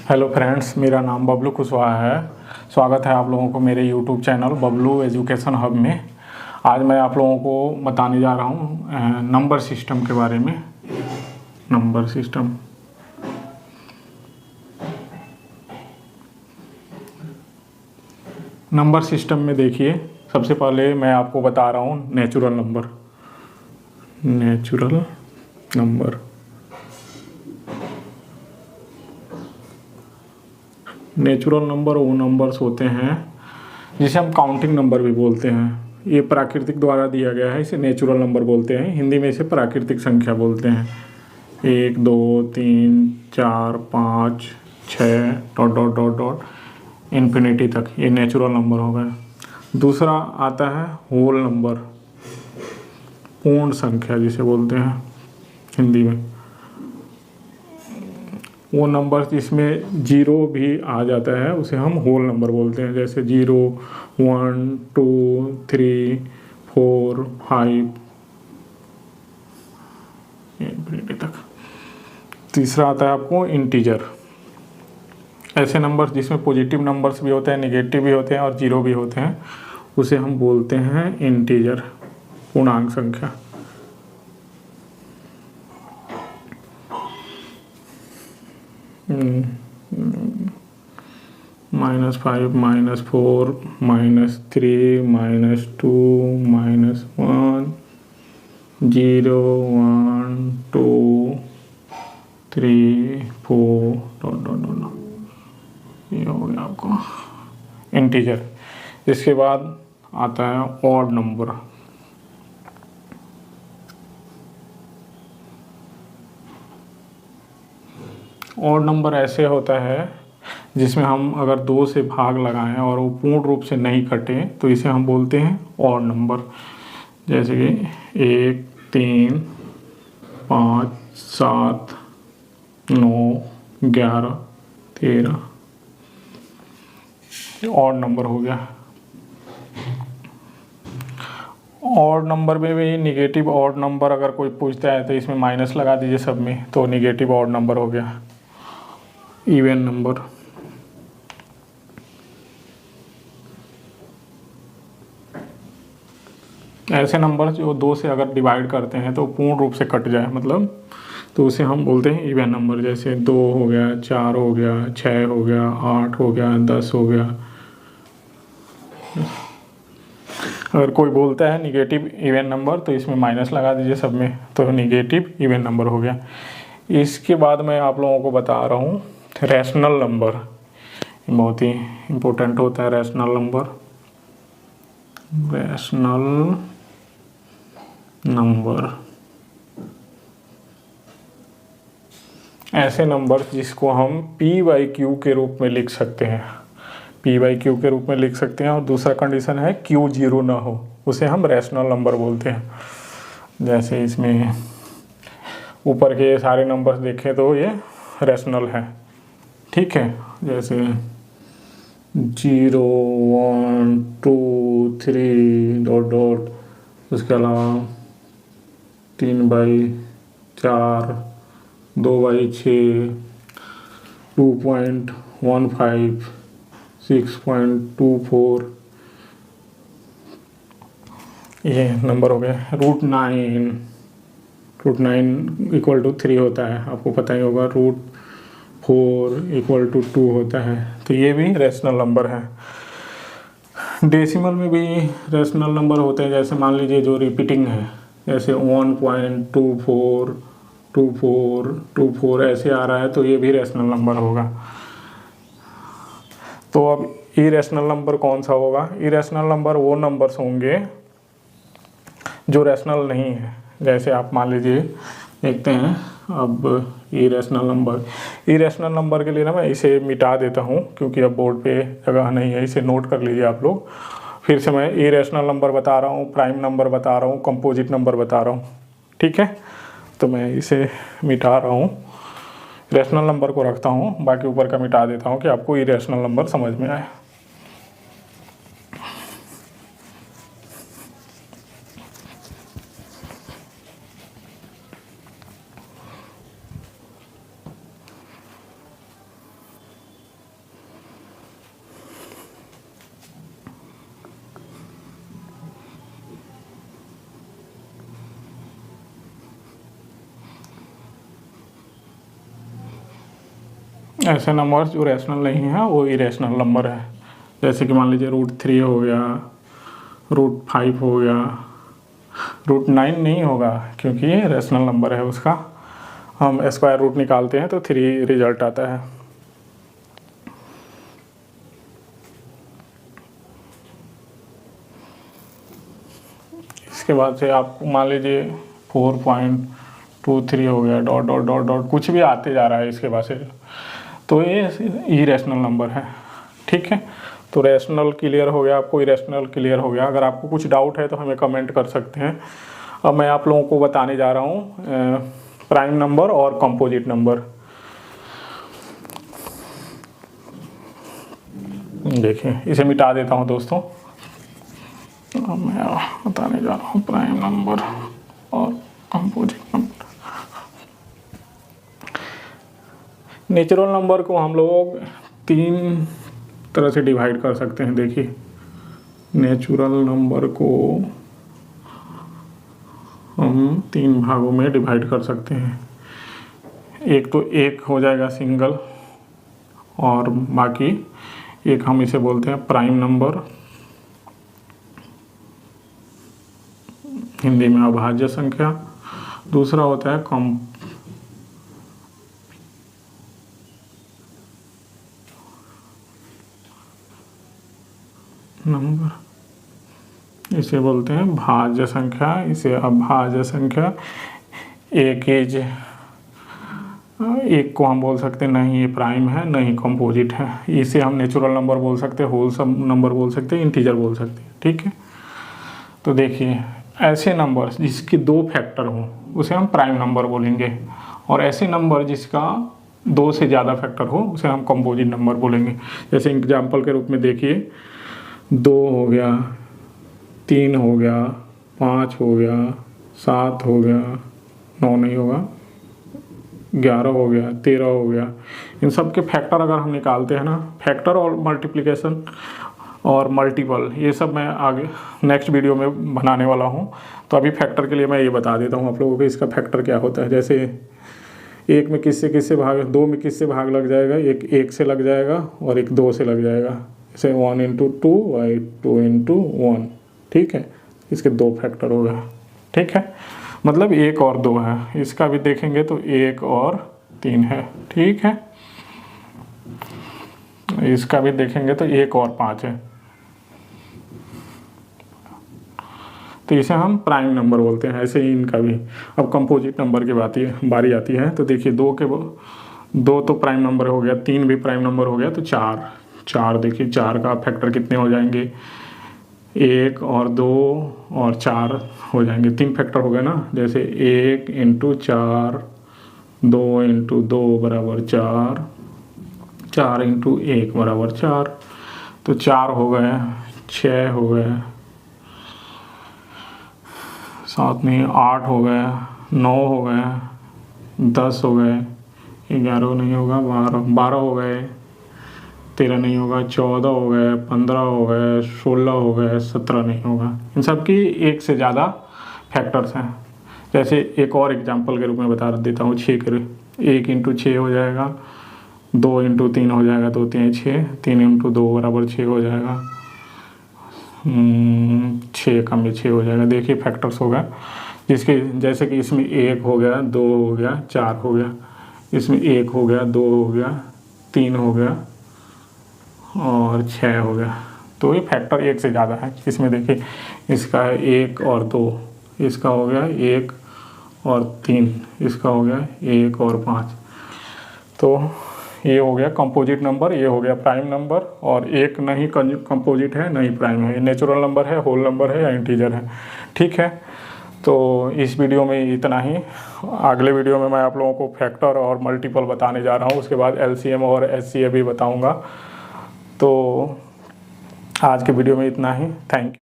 Hello friends, मेरा नाम बबलू कुशवाहा है। स्वागत है आप लोगों को मेरे YouTube channel Bablu education hub में। आज मैं आप लोगों को बताने जा रहा हूँ नंबर सिस्टम के बारे में। नंबर सिस्टम में देखिए, सबसे पहले मैं आपको बता रहा हूँ नेचुरल नंबर। नेचुरल नंबर वो नंबर्स होते हैं जिसे हम काउंटिंग नंबर भी बोलते हैं। ये प्राकृतिक द्वारा दिया गया है, इसे नेचुरल नंबर बोलते हैं। हिंदी में इसे प्राकृतिक संख्या बोलते हैं। 1 2 3 4 5 6 dot dot dot dot infinity तक, ये नेचुरल नंबर हो गया। दूसरा आता है होल नंबर, पूर्ण संख्या जिसे बोलते हैं हिंदी में। वो नंबर जिसमें जीरो भी आ जाता है उसे हम होल नंबर बोलते हैं, जैसे 0 1 2 3 4 5 इन्फिनिटी तक। तीसरा आता है आपको इंटीजर। ऐसे नंबर्स जिसमें पॉजिटिव नंबर्स भी होते हैं, नेगेटिव भी होते हैं और जीरो भी होते हैं, उसे हम बोलते हैं इंटीजर, पूर्णांक संख्या। -5 -4 -3 -2 -1 0 1 2 3 4 डॉट डॉट डॉट, ये हो गया आपको इंटीजर। इसके बाद आता है ऑड नंबर। ऑड नंबर ऐसे होता है जिसमें हम अगर 2 से भाग लगाएं और वो पूर्ण रूप से नहीं कटे तो इसे हम बोलते हैं ऑड नंबर। जैसे कि 1 3 5 7 9 11 13, ऑड नंबर हो गया। ऑड नंबर में भी निगेटिव ऑड नंबर अगर कोई पूछता है तो इसमें माइनस लगा दीजिए सब में, तो निगेटिव ऑड नंबर हो गया। इवन नंबर, ऐसे नंबर जो 2 से अगर डिवाइड करते हैं तो पूर्ण रूप से कट जाए मतलब, तो उसे हम बोलते हैं इवन नंबर। जैसे 2 हो गया, 4 हो गया, 6 हो गया, 8 हो गया, 10 हो गया। अगर कोई बोलता है निगेटिव इवन नंबर तो इसमें माइनस लगा दीजिए सब में, तो निगेटिव इवन नंबर हो गया। इसके बाद मैं आप लोगों को बता रहा हूँ रैशनल नंबर। बहुत ही इम्पोर्टेंट होता है रैशनल नंबर। ऐसे नंबर जिसको हम p/q के रूप में लिख सकते हैं, p/q के रूप में लिख सकते हैं। और दूसरा कंडीशन है q 0 ना हो, उसे हम रैशनल नंबर बोलते हैं। जैसे इसमें ऊपर के सारे नंबर्स देखें तो ये रैशनल है, ठीक है। जैसे 0 1 2 3 डॉट डॉट, उसके अलावा 3/4 2/6 2.15 6.24, ये नंबर हो गए। √9 इक्वल टू 3 होता है, आपको पता ही होगा। √4 इक्वल टू 2 होता है, तो ये भी रैशनल नंबर है। डेसिमल में भी रैशनल नंबर होते हैं, जैसे मान लीजिए जो रिपीटिंग है, जैसे 1.242424 ऐसे आ रहा है, तो ये भी रैशनल नंबर होगा। तो अब इरेशनल नंबर कौन सा होगा? इरेशनल नंबर वो नंबर्स होंगे जो रैशनल नहीं है। जैसे आप मान लीजिए देखते हैं अब इरेशनल नंबर के लिए ना मैं इसे मिटा देता हूँ, क्योंकि अब बोर्ड पे जगह नहीं है। इसे नोट कर लीजिए आप लोग। फिर से मैं इरेशनल नंबर बता रहा हूँ, प्राइम नंबर बता रहा हूँ, कंपोजिट नंबर बता रहा हूँ, ठीक है। तो मैं इसे मिटा रहा हूँ, रैशनल नंबर को रखता हूँ, बाकी ऊपर का मिटा देता हूँ कि आपको इरेशनल नंबर समझ में आए। ऐसे नंबर्स जो रैशनल नहीं है वो इरेशनल नंबर है। जैसे कि मान लीजिए √3 हो गया, √5 हो गया, √9 नहीं होगा क्योंकि ये रैशनल नंबर है, उसका हम स्क्वायर रूट निकालते हैं तो 3 रिजल्ट आता है। इसके बाद से आपको मान लीजिए 4.23 हो गया, डॉट डॉट डॉट डॉट कुछ भी आते जा रहा है इसके बाद से, तो ये इरेशनल नंबर है। ठीक है, तो रैशनल क्लियर हो गया, आपको इरेशनल क्लियर हो गया। अगर आपको कुछ डाउट है तो हमें कमेंट कर सकते हैं। अब मैं आप लोगों को बताने जा रहा हूँ प्राइम नंबर और कंपोजिट नंबर। देखिए इसे मिटा देता हूँ दोस्तों। अब मैं बताने जा रहा हूँ प्राइम नंबर और कंपोजिट नंबर। नेचुरल नंबर को हम लोग 3 तरह से डिवाइड कर सकते हैं। देखिए नेचुरल नंबर को हम 3 भागों में डिवाइड कर सकते हैं। एक तो एक हो जाएगा सिंगल, और बाकी एक हम इसे बोलते हैं प्राइम नंबर, हिंदी में अभाज्य संख्या। दूसरा होता है नंबर, इसे बोलते हैं भाज्य संख्या, इसे अभाज्य संख्या। एक को हम बोल सकते हैं नहीं ये प्राइम है नहीं कंपोजिट है। इसे हम नेचुरल नंबर बोल सकते हैं, होल सम नंबर बोल सकते हैं, इंटीजर बोल सकते हैं। ठीक है, तो देखिए ऐसे नंबर जिसके 2 फैक्टर हों उसे हम प्राइम नंबर बोलेंगे, और ऐसे नंबर जिसका 2 से ज़्यादा फैक्टर हो उसे हम कंपोजिट नंबर बोलेंगे। जैसे एग्जाम्पल के रूप में देखिए 2 हो गया, 3 हो गया, 5 हो गया, 7 हो गया, 9 नहीं होगा, 11 हो गया, 13 हो गया। इन सब के फैक्टर अगर हम निकालते हैं ना, फैक्टर और मल्टीप्लिकेशन और मल्टीपल, ये सब मैं आगे नेक्स्ट वीडियो में बनाने वाला हूँ। तो अभी फैक्टर के लिए मैं ये बता देता हूँ आप लोगों को इसका फैक्टर क्या होता है। जैसे 1 में किससे भाग, 2 में किससे भाग लग जाएगा, एक 1 से लग जाएगा और एक 2 से लग जाएगा। जैसे 1 × 2 और 2 × 1। ठीक है, इसके 2 फैक्टर हो गए। ठीक है, मतलब 1 और 2 है। इसका भी देखेंगे तो 1 और 3 है। ठीक है, इसका भी देखेंगे तो 1 और 5 है। तो इसे हम प्राइम नंबर बोलते हैं। ऐसे ही इनका भी। अब कंपोजिट नंबर की बारी आती है। तो देखिए 2 तो प्राइम नंबर हो गया, 3 भी प्राइम नंबर हो गया, तो 4 देखिए 4 का फैक्टर कितने हो जाएंगे, 1 और 2 और 4 हो जाएंगे, 3 फैक्टर हो गए ना। जैसे 1 × 4, 2 × 2 बराबर 4, 4 × 1 बराबर 4, तो 4 हो गए, 6 हो गए, 7 नहीं 8 हो गए, 9 हो गए, 10 हो गए, 11 नहीं होगा, 12 हो गए, 13 नहीं होगा, 14 हो गए, 15 हो गए, 16 हो गए, 17 नहीं होगा। इन सब की 1 से ज़्यादा फैक्टर्स हैं। जैसे एक और एग्जांपल के रूप में बता देता हूँ, 1 × 6 हो जाएगा, 2 × 3 हो जाएगा, 2 3 6, 3 × 2 बराबर 6 हो जाएगा, 6 कम में 6 हो जाएगा। देखिए फैक्टर्स हो गया, जिसके जैसे कि इसमें 1 हो गया, 2 हो गया, 4 हो गया, इसमें 1 हो गया, 2 हो गया, 3 हो गया और 6 हो गया। तो ये फैक्टर 1 से ज़्यादा है। इसमें देखिए इसका 1 और 2, इसका हो गया 1 और 3, इसका हो गया 1 और 5। तो ये हो गया कंपोजिट नंबर, ये हो गया प्राइम नंबर, और एक नहीं कंपोजिट है नहीं प्राइम है, ये नेचुरल नंबर है, होल नंबर है या इंटीजर है। ठीक है, तो इस वीडियो में इतना ही। अगले वीडियो में मैं आप लोगों को फैक्टर और मल्टीपल बताने जा रहा हूँ, उसके बाद LCM और SCA भी बताऊँगा। तो आज के वीडियो में इतना ही। Thank you.